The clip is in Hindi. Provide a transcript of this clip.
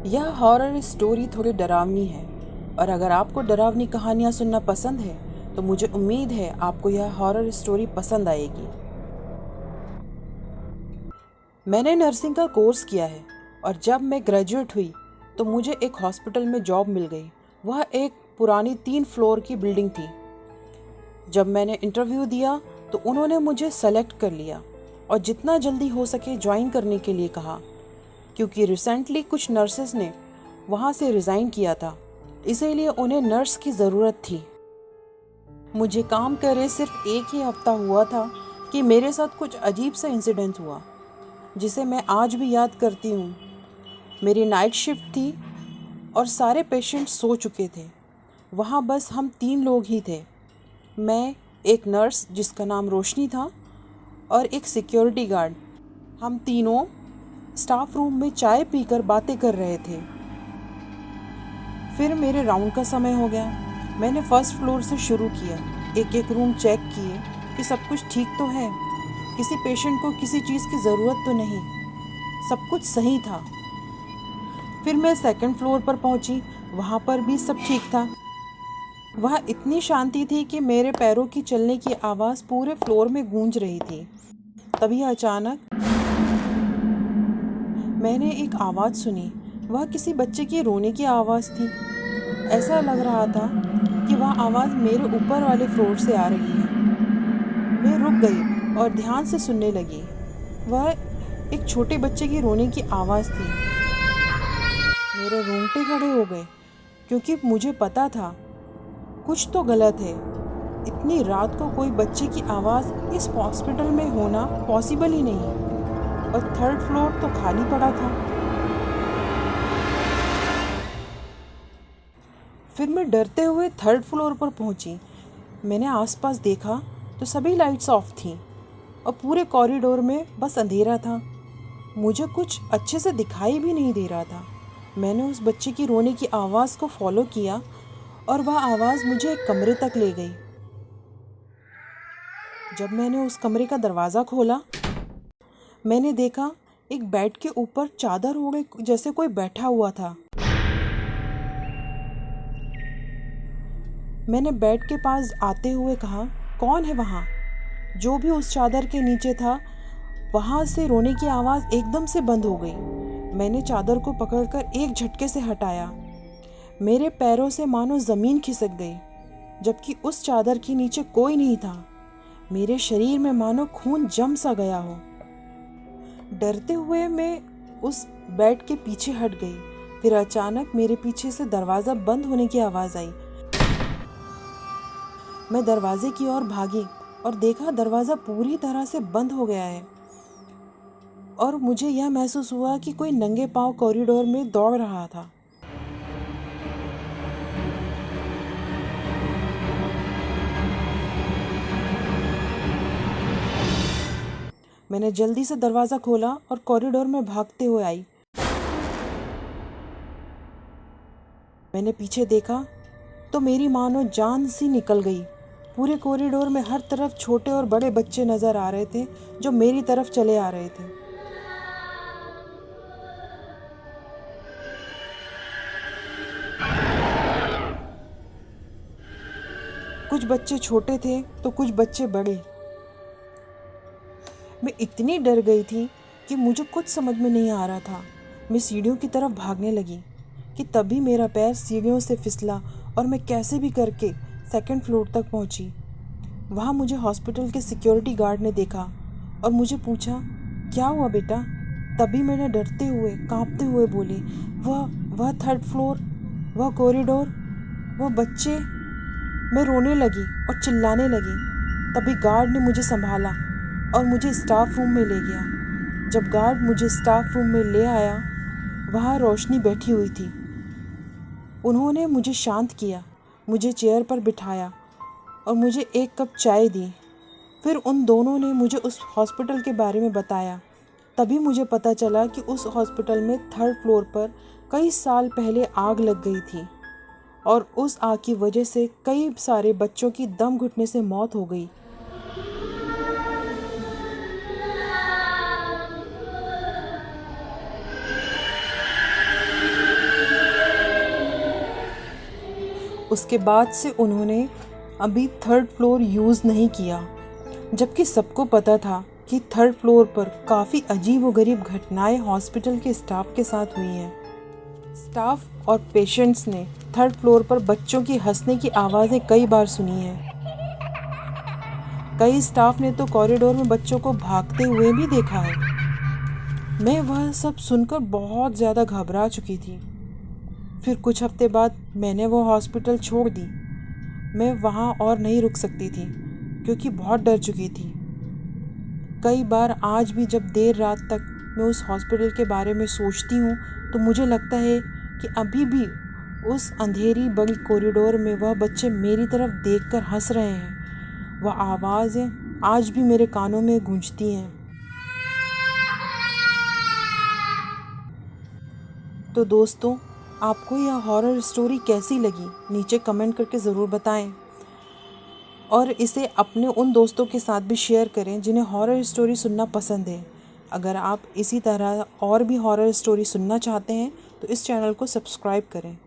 यह हॉरर स्टोरी थोड़ी डरावनी है और अगर आपको डरावनी कहानियाँ सुनना पसंद है तो मुझे उम्मीद है आपको यह हॉरर स्टोरी पसंद आएगी। मैंने नर्सिंग का कोर्स किया है और जब मैं ग्रेजुएट हुई तो मुझे एक हॉस्पिटल में जॉब मिल गई। वह एक पुरानी 3 फ्लोर की बिल्डिंग थी। जब मैंने इंटरव्यू दिया तो उन्होंने मुझे सेलेक्ट कर लिया और जितना जल्दी हो सके ज्वाइन करने के लिए कहा, क्योंकि रिसेंटली कुछ नर्सेस ने वहाँ से रिज़ाइन किया था, इसीलिए उन्हें नर्स की ज़रूरत थी। मुझे काम करे सिर्फ एक ही हफ्ता हुआ था कि मेरे साथ कुछ अजीब सा इंसिडेंट हुआ जिसे मैं आज भी याद करती हूँ। मेरी नाइट शिफ्ट थी और सारे पेशेंट सो चुके थे। वहाँ बस हम 3 लोग ही थे, मैं, एक नर्स जिसका नाम रोशनी था और एक सिक्योरिटी गार्ड। हम तीनों स्टाफ रूम में चाय पीकर बातें कर रहे थे। फिर मेरे राउंड का समय हो गया। मैंने फर्स्ट फ्लोर से शुरू किया, एक एक रूम चेक किए कि सब कुछ ठीक तो है, किसी पेशेंट को किसी चीज़ की ज़रूरत तो नहीं, सब कुछ सही था। फिर मैं सेकंड फ्लोर पर पहुंची, वहाँ पर भी सब ठीक था। वहाँ इतनी शांति थी कि मेरे पैरों की चलने की आवाज़ पूरे फ्लोर में गूंज रही थी। तभी अचानक मैंने एक आवाज़ सुनी। वह किसी बच्चे की रोने की आवाज़ थी। ऐसा लग रहा था कि वह आवाज़ मेरे ऊपर वाले फ्लोर से आ रही है। मैं रुक गई और ध्यान से सुनने लगी। वह एक छोटे बच्चे की रोने की आवाज़ थी। मेरे रोंगटे खड़े हो गए क्योंकि मुझे पता था कुछ तो गलत है। इतनी रात को कोई बच्चे की आवाज़ इस हॉस्पिटल में होना पॉसिबल ही नहीं, और थर्ड फ्लोर तो खाली पड़ा था। फिर मैं डरते हुए थर्ड फ्लोर पर पहुंची। मैंने आसपास देखा तो सभी लाइट्स ऑफ थीं और पूरे कॉरिडोर में बस अंधेरा था। मुझे कुछ अच्छे से दिखाई भी नहीं दे रहा था। मैंने उस बच्चे की रोने की आवाज़ को फॉलो किया और वह आवाज़ मुझे एक कमरे तक ले गई। जब मैंने उस कमरे का दरवाज़ा खोला, मैंने देखा एक बेड के ऊपर चादर ओढ़े जैसे कोई बैठा हुआ था। मैंने बेड के पास आते हुए कहा, कौन है वहाँ? जो भी उस चादर के नीचे था, वहाँ से रोने की आवाज़ एकदम से बंद हो गई। मैंने चादर को पकड़कर एक झटके से हटाया। मेरे पैरों से मानो ज़मीन खिसक गई, जबकि उस चादर के नीचे कोई नहीं था। मेरे शरीर में मानो खून जम सा गया हो। डरते हुए मैं उस बेड के पीछे हट गई। फिर अचानक मेरे पीछे से दरवाज़ा बंद होने की आवाज़ आई। मैं दरवाजे की ओर भागी और देखा दरवाज़ा पूरी तरह से बंद हो गया है और मुझे यह महसूस हुआ कि कोई नंगे पांव कॉरिडोर में दौड़ रहा था। मैंने जल्दी से दरवाज़ा खोला और कॉरिडोर में भागते हुए आई। मैंने पीछे देखा तो मेरी मानो जान सी निकल गई। पूरे कॉरिडोर में हर तरफ छोटे और बड़े बच्चे नज़र आ रहे थे जो मेरी तरफ चले आ रहे थे। कुछ बच्चे छोटे थे तो कुछ बच्चे बड़े। मैं इतनी डर गई थी कि मुझे कुछ समझ में नहीं आ रहा था। मैं सीढ़ियों की तरफ भागने लगी कि तभी मेरा पैर सीढ़ियों से फिसला और मैं कैसे भी करके सेकंड फ्लोर तक पहुंची। वहाँ मुझे हॉस्पिटल के सिक्योरिटी गार्ड ने देखा और मुझे पूछा, क्या हुआ बेटा? तभी मैंने डरते हुए कांपते हुए बोली, वह थर्ड फ्लोर, वह कॉरिडोर, वह बच्चे। मैं रोने लगी और चिल्लाने लगी। तभी गार्ड ने मुझे संभाला और मुझे स्टाफ रूम में ले गया। जब गार्ड मुझे स्टाफ रूम में ले आया, वहाँ रोशनी बैठी हुई थी। उन्होंने मुझे शांत किया, मुझे चेयर पर बिठाया और मुझे एक कप चाय दी। फिर उन दोनों ने मुझे उस हॉस्पिटल के बारे में बताया। तभी मुझे पता चला कि उस हॉस्पिटल में थर्ड फ्लोर पर कई साल पहले आग लग गई थी और उस आग की वजह से कई सारे बच्चों की दम घुटने से मौत हो गई। उसके बाद से उन्होंने अभी 3rd फ्लोर यूज़ नहीं किया, जबकि सबको पता था कि 3rd फ्लोर पर काफ़ी अजीब व गरीब घटनाएं हॉस्पिटल के स्टाफ के साथ हुई हैं। स्टाफ और पेशेंट्स ने 3rd फ्लोर पर बच्चों की हंसने की आवाज़ें कई बार सुनी हैं। कई स्टाफ ने तो कॉरिडोर में बच्चों को भागते हुए भी देखा है। मैं वह सब सुनकर बहुत ज़्यादा घबरा चुकी थी। फिर कुछ हफ्ते बाद मैंने वो हॉस्पिटल छोड़ दी। मैं वहाँ और नहीं रुक सकती थी क्योंकि बहुत डर चुकी थी। कई बार आज भी जब देर रात तक मैं उस हॉस्पिटल के बारे में सोचती हूँ तो मुझे लगता है कि अभी भी उस अंधेरी बड़ी कॉरिडोर में वह बच्चे मेरी तरफ देखकर हंस रहे हैं। वह आवाज़ें आज भी मेरे कानों में गूंजती हैं। तो दोस्तों, आपको यह हॉरर स्टोरी कैसी लगी नीचे कमेंट करके ज़रूर बताएं और इसे अपने उन दोस्तों के साथ भी शेयर करें जिन्हें हॉरर स्टोरी सुनना पसंद है। अगर आप इसी तरह और भी हॉरर स्टोरी सुनना चाहते हैं तो इस चैनल को सब्सक्राइब करें।